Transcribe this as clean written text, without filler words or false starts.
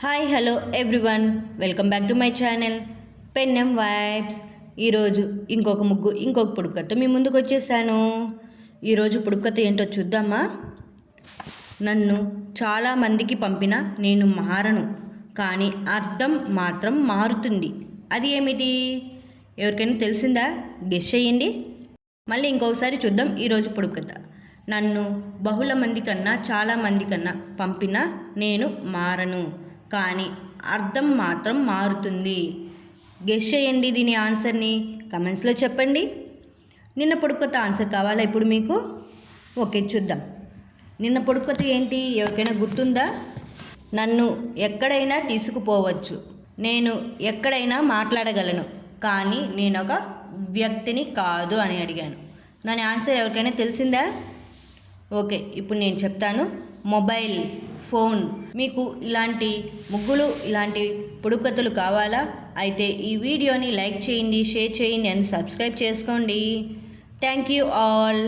Hi hello everyone, welcome back to my channel pen M vibes. ఈరోజు ఇంకొక పొడుపు మీ ముందుకు వచ్చేసాను. ఈరోజు పొడుపు కథ ఏంటో చూద్దామా. నన్ను చాలామందికి పంపిన నేను మారను, కానీ అర్థం మాత్రం మారుతుంది. అది ఏమిటి? ఎవరికైనా తెలిసిందా? గెస్ చేయండి. మళ్ళీ ఇంకొకసారి చూద్దాం ఈరోజు పొడుపు కథ. నన్ను బహుళ మంది కన్నా చాలా మంది కన్నా పంపిన నేను మారను, కానీ అర్థం మాత్రం మారుతుంది. గెస్ చేయండి దీని ఆన్సర్ని కమెంట్స్లో చెప్పండి. నిన్న పొడుపు కథ ఆన్సర్ కావాలా ఇప్పుడు మీకు? ఓకే, చూద్దాం. నిన్న పొడుపు కథ ఏంటి? ఎవరికైనా గుర్తుందా? నన్ను ఎక్కడైనా తీసుకుపోవచ్చు, నేను ఎక్కడైనా మాట్లాడగలను, కానీ నేను ఒక వ్యక్తిని కాదు అని అడిగాను. దాని ఆన్సర్ ఎవరికైనా తెలిసిందా? ఓకే, ఇప్పుడు నేను చెప్తాను. Mobile phone. మీకు ఇలాంటి ముగ్గులు, ఇలాంటి పొడుపు కథలు కావాలా? అయితే ఈ వీడియోని లైక్ చేయండి, షేర్ చేయండి అండ్ సబ్స్క్రైబ్ చేసుకోండి. Thank you all.